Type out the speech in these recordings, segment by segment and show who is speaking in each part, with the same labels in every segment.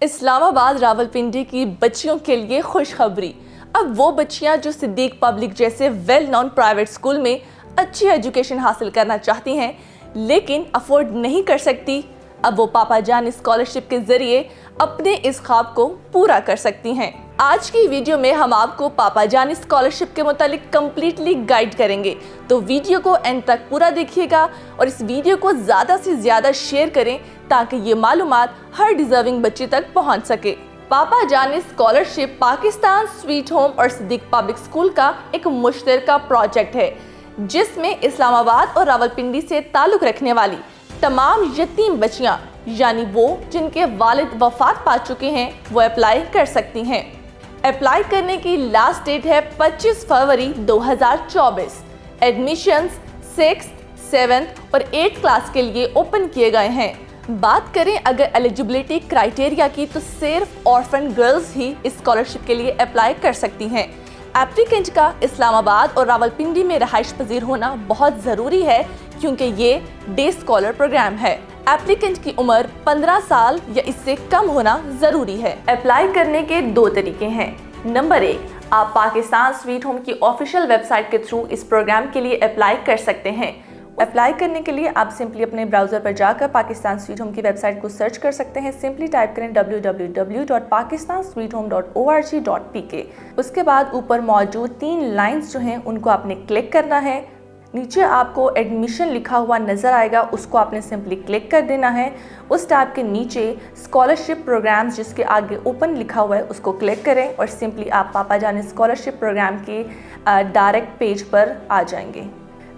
Speaker 1: इस्लामाबाद रावलपिंडी की बच्चियों के लिए खुशखबरी। अब वो बच्चियां जो सिद्दीक पब्लिक जैसे वेल नोन प्राइवेट स्कूल में अच्छी एजुकेशन हासिल करना चाहती हैं लेकिन अफोर्ड नहीं कर सकती, अब वो पापा जान स्कॉलरशिप के जरिए अपने इस ख्वाब को पूरा कर सकती हैं। आज की वीडियो में हम आपको पापा जान स्कॉलरशिप के मुतालिक कम्प्लीटली गाइड करेंगे, तो वीडियो को एंड तक पूरा देखिएगा और इस वीडियो को ज़्यादा से ज़्यादा शेयर करें ताकि ये मालूमात हर डिजर्विंग बच्चे तक पहुंच सके। पापा जान स्कॉलरशिप पाकिस्तान स्वीट होम और सिद्दीक पब्लिक स्कूल का एक मुश्तरका प्रोजेक्ट है जिसमें इस्लामाबाद और रावलपिंडी से ताल्लुक़ रखने वाली तमाम यतीम बच्चियां यानी वो जिनके वालिद वफात पा चुके हैं वो अप्लाई कर सकती हैं। अप्लाई करने की लास्ट डेट है 25 फरवरी 2024। एडमिशंस 6th, 7th और 8th क्लास के लिए ओपन किए गए हैं। बात करें अगर एलिजिबिलिटी क्राइटेरिया की तो सिर्फ ऑर्फन गर्ल्स ही इस स्कॉलरशिप के लिए अप्लाई कर सकती हैं। एप्लीकेंट का इस्लामाबाद और रावलपिंडी में रहाइश पजीर होना बहुत ज़रूरी है क्योंकि ये डे स्कॉलर प्रोग्राम है। एप्लीकेंट की उम्र 15 साल या इससे कम होना ज़रूरी है। अप्लाई करने के 2 तरीके हैं। नंबर 1, आप पाकिस्तान स्वीट होम की ऑफिशियल वेबसाइट के थ्रू इस प्रोग्राम के लिए अप्लाई कर सकते हैं। अप्लाई करने के लिए आप सिंपली अपने ब्राउज़र पर जाकर पाकिस्तान स्वीट होम की वेबसाइट को सर्च कर सकते हैं। सिंपली टाइप करें www.pakistansweethome.org.pk। उसके बाद ऊपर मौजूद 3 लाइंस जो हैं उनको आपने क्लिक करना है। नीचे आपको एडमिशन लिखा हुआ नज़र आएगा, उसको आपने सिंपली क्लिक कर देना है। उस टैब के नीचे स्कॉलरशिप प्रोग्राम्स जिसके आगे ओपन लिखा हुआ है उसको क्लिक करें और सिंपली आप पापा जान स्कॉलरशिप प्रोग्राम के डायरेक्ट पेज पर आ जाएंगे।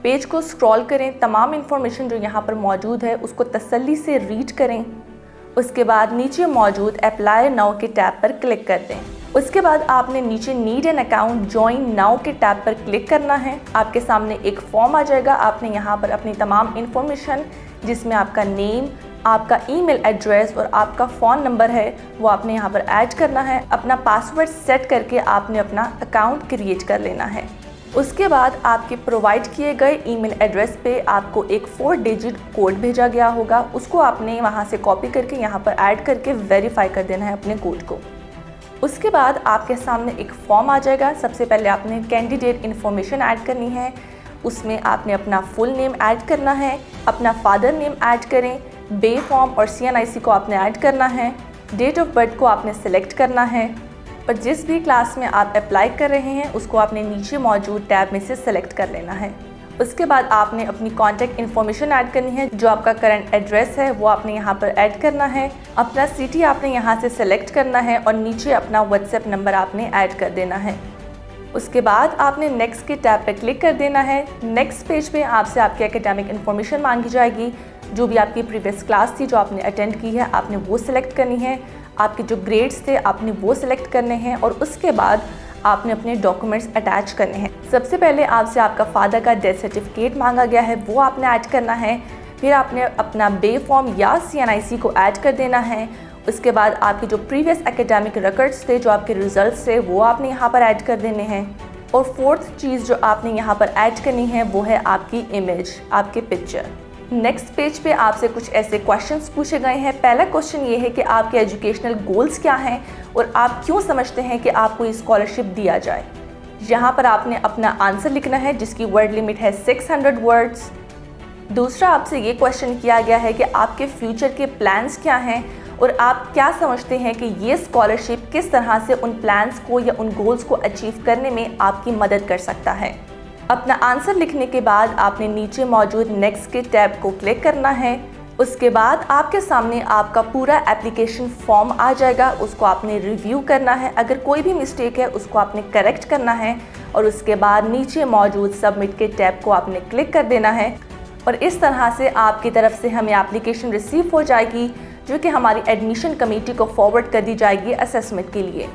Speaker 1: पेज को स्क्रॉल करें, तमाम इंफॉर्मेशन जो यहाँ पर मौजूद है उसको तसल्ली से रीड करें। उसके बाद नीचे मौजूद अप्लाई नाउ के टैब पर क्लिक कर दें। उसके बाद आपने नीचे need an account join now के टैब पर क्लिक करना है। आपके सामने एक फॉर्म आ जाएगा। आपने यहाँ पर अपनी तमाम इंफॉर्मेशन जिसमें आपका नेम, आपका ईमेल एड्रेस और आपका फ़ोन नंबर है वो आपने यहाँ पर ऐड करना है। अपना पासवर्ड सेट करके आपने अपना अकाउंट क्रिएट कर लेना है। उसके बाद आपके प्रोवाइड किए गए ईमेल एड्रेस पे आपको एक 4 डिजिट कोड भेजा गया होगा, उसको आपने वहाँ से कॉपी करके यहाँ पर ऐड करके वेरीफाई कर देना है अपने कोड को। उसके बाद आपके सामने एक फॉर्म आ जाएगा। सबसे पहले आपने कैंडिडेट इन्फॉर्मेशन ऐड करनी है। उसमें आपने अपना फुल नेम ऐड करना है, अपना फादर नेम ऐड करें, बे फॉर्म और CNIC को आपने ऐड करना है, डेट ऑफ बर्थ को आपने सेलेक्ट करना है और जिस भी क्लास में आप अप्लाई कर रहे हैं उसको आपने नीचे मौजूद टैब में से सेलेक्ट कर लेना है। उसके बाद आपने अपनी कॉन्टैक्ट इन्फॉर्मेशन ऐड करनी है। जो आपका करंट एड्रेस है वो आपने यहाँ पर ऐड करना है। अपना सिटी आपने यहाँ से सेलेक्ट करना है और नीचे अपना व्हाट्सएप नंबर आपने ऐड कर देना है। उसके बाद आपने नेक्स्ट के टैब पर क्लिक कर देना है। नेक्स्ट पेज पे आपसे आपकी एकेडमिक इन्फॉर्मेशन मांगी जाएगी। जो भी आपकी प्रीवियस क्लास थी जो आपने अटेंड की है आपने वो सिलेक्ट करनी है। आपके जो ग्रेड्स थे आपने वो सिलेक्ट करने हैं और उसके बाद आपने अपने डॉक्यूमेंट्स अटैच करने हैं। सबसे पहले आपसे आपका फादर का डेथ सर्टिफिकेट मांगा गया है वो आपने ऐड करना है। फिर आपने अपना बे फॉर्म या CNIC को ऐड कर देना है। उसके बाद आपके जो प्रीवियस एकेडमिक रिकॉर्ड्स थे, जो आपके रिजल्ट्स थे वो आपने यहाँ पर ऐड कर देने हैं। और 4th चीज़ जो आपने यहाँ पर ऐड करनी है वो है आपकी इमेज, आपके पिक्चर। नेक्स्ट पेज पे आपसे कुछ ऐसे क्वेश्चंस पूछे गए हैं। पहला क्वेश्चन ये है कि आपके एजुकेशनल गोल्स क्या हैं और आप क्यों समझते हैं कि आपको ये स्कॉलरशिप दिया जाए। यहाँ पर आपने अपना आंसर लिखना है जिसकी वर्ड लिमिट है 600 वर्ड्स। दूसरा आपसे ये क्वेश्चन किया गया है कि आपके फ्यूचर के प्लान्स क्या हैं और आप क्या समझते हैं कि ये स्कॉलरशिप किस तरह से उन प्लान्स को या उन गोल्स को अचीव करने में आपकी मदद कर सकता है। अपना आंसर लिखने के बाद आपने नीचे मौजूद नेक्स्ट के टैब को क्लिक करना है। उसके बाद आपके सामने आपका पूरा एप्लीकेशन फॉर्म आ जाएगा, उसको आपने रिव्यू करना है। अगर कोई भी मिस्टेक है उसको आपने करेक्ट करना है और उसके बाद नीचे मौजूद सबमिट के टैब को आपने क्लिक कर देना है और इस तरह से आपकी तरफ से हमें एप्लीकेशन रिसीव हो जाएगी जो कि हमारी एडमिशन कमेटी को फॉरवर्ड कर दी जाएगी असेसमेंट के लिए।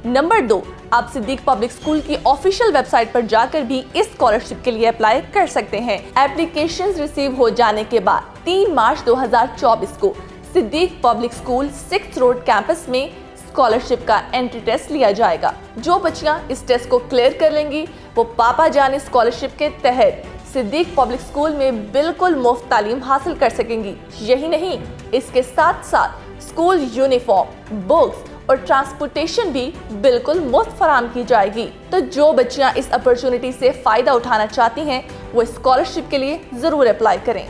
Speaker 1: नंबर 2, आप सिद्दीक पब्लिक स्कूल की ऑफिशियल वेबसाइट पर जाकर भी इस स्कॉलरशिप के लिए अप्लाई कर सकते हैं। एप्लीकेशंस रिसीव हो जाने के बाद 3 मार्च 2024 को Siddiq public school 6th road campus में स्कॉलरशिप का एंट्री टेस्ट लिया जाएगा। जो बच्चियां इस टेस्ट को क्लियर कर लेंगी वो पापा जान स्कॉलरशिप के तहत सिद्दीक पब्लिक स्कूल में बिल्कुल मुफ्त तालीम हासिल कर सकेंगी। यही नहीं, इसके साथ साथ स्कूल यूनिफॉर्म, बुक्स और ट्रांसपोर्टेशन भी बिल्कुल मुफ्त फराहम की जाएगी। तो जो बच्चियां इस अपॉर्चुनिटी से फायदा उठाना चाहती हैं वो स्कॉलरशिप के लिए जरूर अप्लाई करें।